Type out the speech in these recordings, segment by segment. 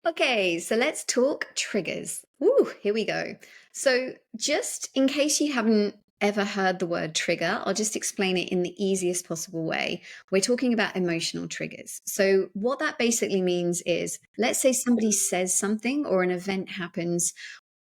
Okay, so let's talk triggers. Woo, here we go. So, just in case you haven't ever heard the word trigger, I'll just explain it in the easiest possible way. We're talking about emotional triggers. So, what that basically means is let's say somebody says something or an event happens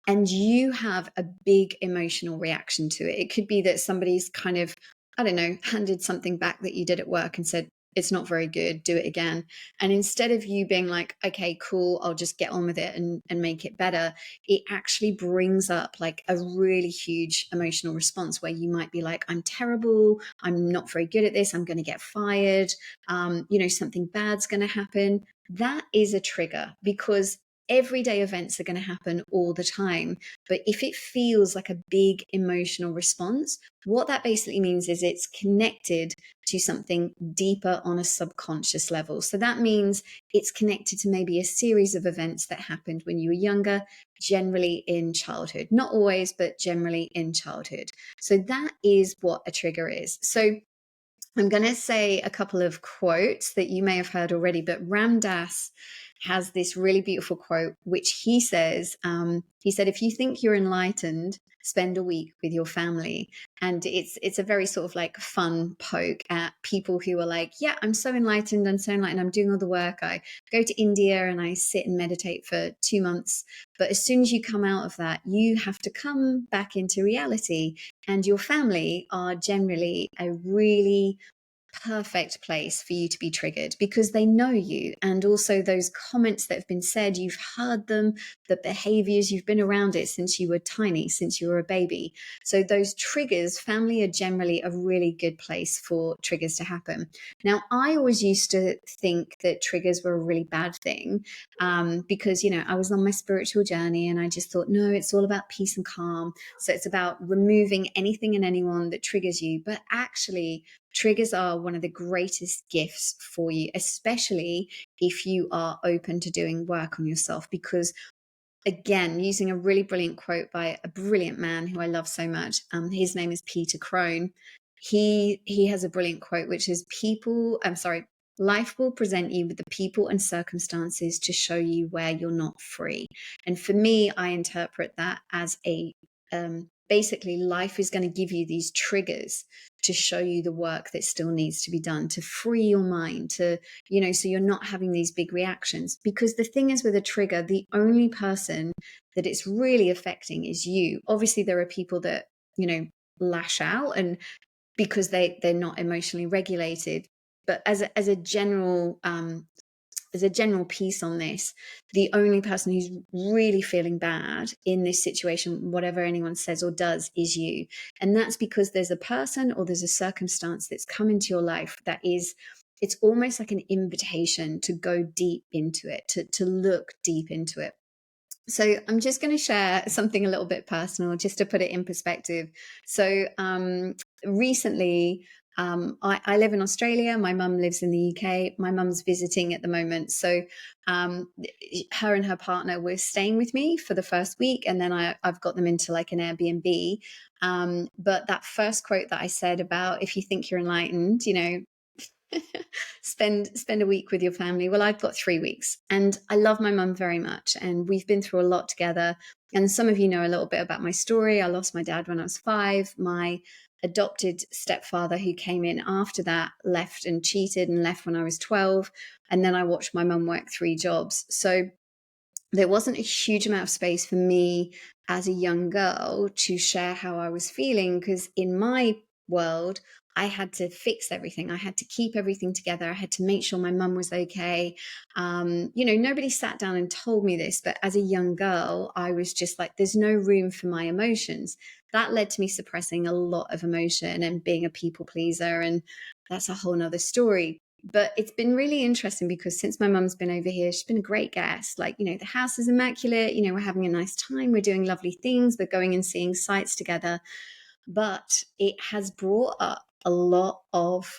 and you have a big emotional reaction to it. It could be that somebody's kind of, I don't know, handed something back that you did at work and said, it's not very good, do it again. And instead of you being like, okay, cool, I'll just get on with it and make it better, it actually brings up like a really huge emotional response where you might be like, I'm terrible, I'm not very good at this, I'm going to get fired, something bad's going to happen. That is a trigger because everyday events are going to happen all the time. But if it feels like a big emotional response, what that basically means is it's connected to something deeper on a subconscious level. So that means it's connected to maybe a series of events that happened when you were younger, generally in childhood. Not always, but generally in childhood. So that is what a trigger is. So I'm going to say a couple of quotes that you may have heard already, but Ram Dass has this really beautiful quote, which he says, he said, if you think you're enlightened, spend a week with your family. And it's a very sort of like fun poke at people who are like, yeah, I'm so enlightened, I'm doing all the work. I go to India and I sit and meditate for 2 months. But as soon as you come out of that, you have to come back into reality. And your family are generally a really perfect place for you to be triggered because they know you. And also those comments that have been said, you've heard them, the behaviors, you've been around it since you were tiny, since you were a baby. So those triggers, family are generally a really good place for triggers to happen. Now, I always used to think that triggers were a really bad thing because, I was on my spiritual journey and I just thought, no, it's all about peace and calm. So it's about removing anything and anyone that triggers you. But actually, triggers are one of the greatest gifts for you, especially if you are open to doing work on yourself. Because, again, using a really brilliant quote by a brilliant man who I love so much, his name is Peter Crone. He has a brilliant quote, which is life will present you with the people and circumstances to show you where you're not free. And for me, I interpret that as basically life is going to give you these triggers to show you the work that still needs to be done, to free your mind, so you're not having these big reactions. Because the thing is, with a trigger, the only person that it's really affecting is you. Obviously, there are people that, lash out and because they're not emotionally regulated. But as a general piece on this, the only person who's really feeling bad in this situation, whatever anyone says or does, is you. And that's because there's a person or there's a circumstance that's come into your life that it's almost like an invitation to go deep into it, to look deep into it. So I'm just going to share something a little bit personal just to put it in perspective. So recently, I live in Australia. My mum lives in the UK. My mum's visiting at the moment. So her and her partner were staying with me for the first week. And then I've got them into like an Airbnb. But that first quote that I said about if you think you're enlightened, spend a week with your family. Well, I've got 3 weeks and I love my mum very much. And we've been through a lot together. And some of you know a little bit about my story. I lost my dad when I was 5. My adopted stepfather, who came in after that, left and cheated and left when I was 12. And then I watched my mum work 3 jobs. So there wasn't a huge amount of space for me as a young girl to share how I was feeling, because in my world, I had to fix everything. I had to keep everything together. I had to make sure my mum was okay. Nobody sat down and told me this, but as a young girl, I was just like, there's no room for my emotions. That led to me suppressing a lot of emotion and being a people pleaser. And that's a whole nother story. But it's been really interesting because since my mum's been over here, she's been a great guest. Like, the house is immaculate. We're having a nice time. We're doing lovely things. We're going and seeing sites together. But it has brought up a lot of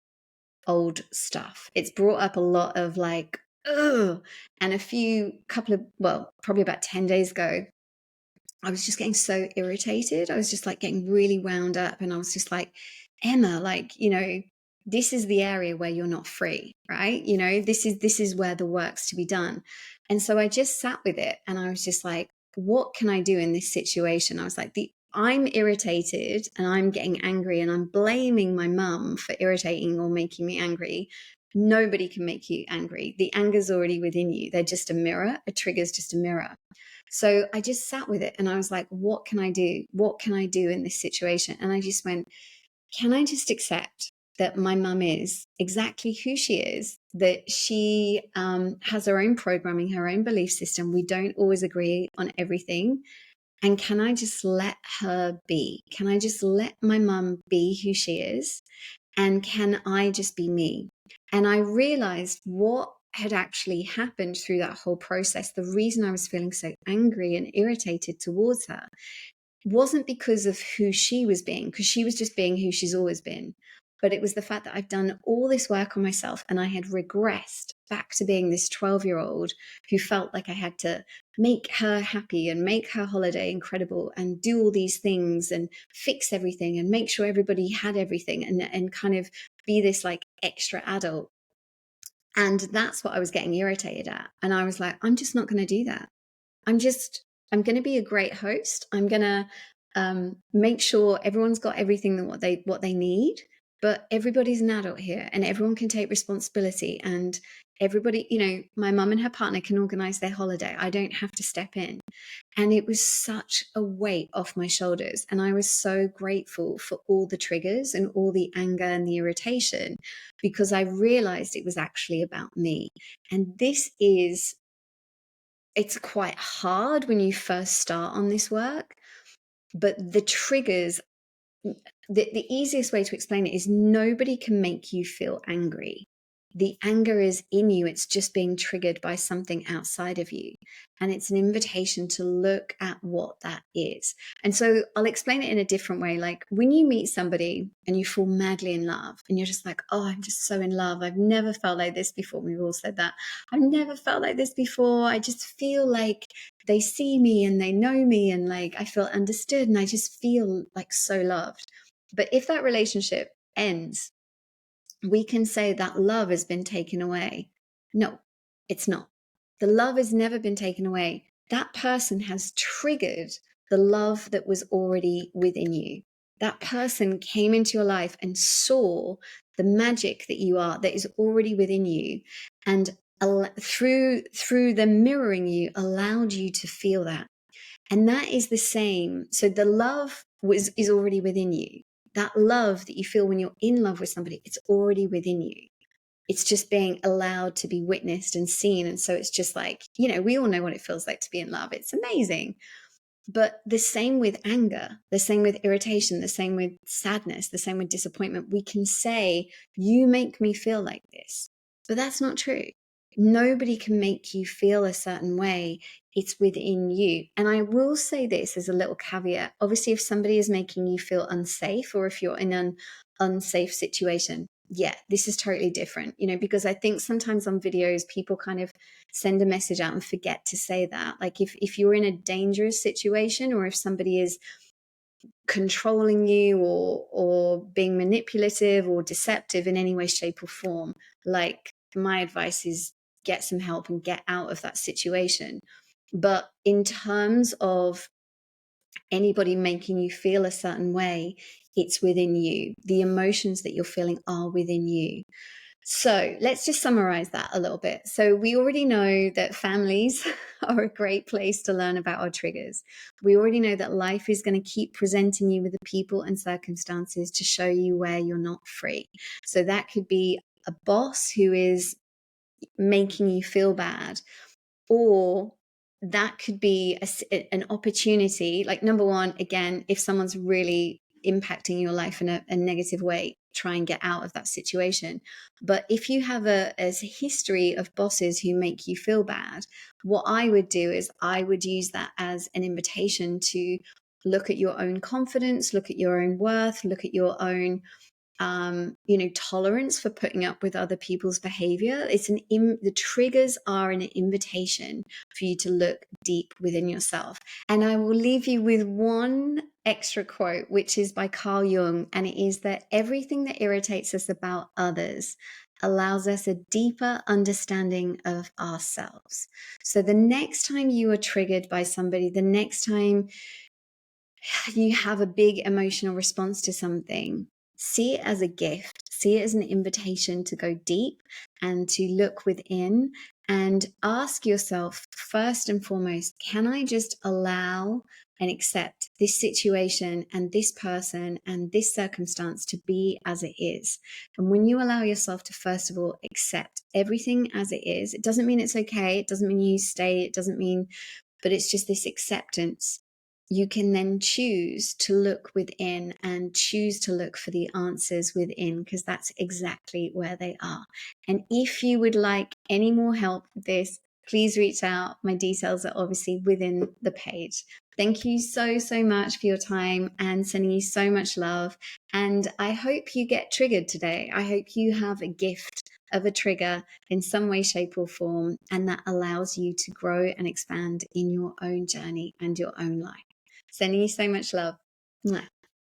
old stuff. It's brought up a lot of like, ugh. And probably about 10 days ago, I was just getting so irritated. I was just like getting really wound up. And I was just like, Emma, like, this is the area where you're not free, right? This is where the work's to be done. And so I just sat with it and I was just like, what can I do in this situation? I was like, I'm irritated and I'm getting angry and I'm blaming my mum for irritating or making me angry. Nobody can make you angry. The anger's already within you. They're just a mirror. A trigger's just a mirror. So I just sat with it and I was like, what can I do? What can I do in this situation? And I just went, can I just accept that my mum is exactly who she is, that she has her own programming, her own belief system. We don't always agree on everything. And can I just let her be? Can I just let my mum be who she is? And can I just be me? And I realized what had actually happened through that whole process. The reason I was feeling so angry and irritated towards her wasn't because of who she was being, because she was just being who she's always been. But it was the fact that I've done all this work on myself and I had regressed back to being this 12-year-old who felt like I had to make her happy and make her holiday incredible and do all these things and fix everything and make sure everybody had everything and kind of be this like extra adult. And that's what I was getting irritated at. And I was like, I'm just not going to do that. I'm going to be a great host. I'm going to make sure everyone's got everything that what they need, but everybody's an adult here and everyone can take responsibility, and everybody, my mum and her partner can organize their holiday. I don't have to step in. And it was such a weight off my shoulders. And I was so grateful for all the triggers and all the anger and the irritation, because I realized it was actually about me. And it's quite hard when you first start on this work, but the triggers, the easiest way to explain it is nobody can make you feel angry. The anger is in you. It's just being triggered by something outside of you. And it's an invitation to look at what that is. And so I'll explain it in a different way. Like when you meet somebody and you fall madly in love and you're just like, oh, I'm just so in love. I've never felt like this before. We've all said that. I've never felt like this before. I just feel like they see me and they know me and like I feel understood and I just feel like so loved. But if that relationship ends, we can say that love has been taken away. No, it's not. The love has never been taken away. That person has triggered the love that was already within you. That person came into your life and saw the magic that you are, that is already within you, and through them mirroring you, allowed you to feel that. And that is the same. So the love is already within you. That love that you feel when you're in love with somebody, it's already within you. It's just being allowed to be witnessed and seen. And so it's just like, we all know what it feels like to be in love. It's amazing. But the same with anger, the same with irritation, the same with sadness, the same with disappointment. We can say, you make me feel like this, but that's not true. Nobody can make you feel a certain way. It's within you. And I will say this as a little caveat. Obviously, if somebody is making you feel unsafe, or if you're in an unsafe situation, yeah, this is totally different, because I think sometimes on videos, people kind of send a message out and forget to say that. Like if you're in a dangerous situation, or if somebody is controlling you or being manipulative or deceptive in any way, shape or form, like my advice is get some help and get out of that situation. But in terms of anybody making you feel a certain way, it's within you. The emotions that you're feeling are within you. So let's just summarize that a little bit. So we already know that families are a great place to learn about our triggers. We already know that life is going to keep presenting you with the people and circumstances to show you where you're not free. So that could be a boss who is making you feel bad, or that could be an opportunity. Like, number one, again, if someone's really impacting your life in a negative way, try and get out of that situation. But if you have a history of bosses who make you feel bad, what I would do is I would use that as an invitation to look at your own confidence, look at your own worth, look at your own tolerance for putting up with other people's behavior. The triggers are an invitation for you to look deep within yourself. And I will leave you with one extra quote, which is by Carl Jung. And it is that everything that irritates us about others allows us a deeper understanding of ourselves. So the next time you are triggered by somebody, the next time you have a big emotional response to something, see it as a gift, see it as an invitation to go deep and to look within and ask yourself, first and foremost, can I just allow and accept this situation and this person and this circumstance to be as it is? And when you allow yourself to, first of all, accept everything as it is, it doesn't mean it's okay, it doesn't mean you stay, it doesn't mean, but it's just this acceptance. You can then choose to look within and choose to look for the answers within, because that's exactly where they are. And if you would like any more help with this, please reach out. My details are obviously within the page. Thank you so, so much for your time and sending you so much love. And I hope you get triggered today. I hope you have a gift of a trigger in some way, shape, or form, and that allows you to grow and expand in your own journey and your own life. Sending you so much love. Mwah.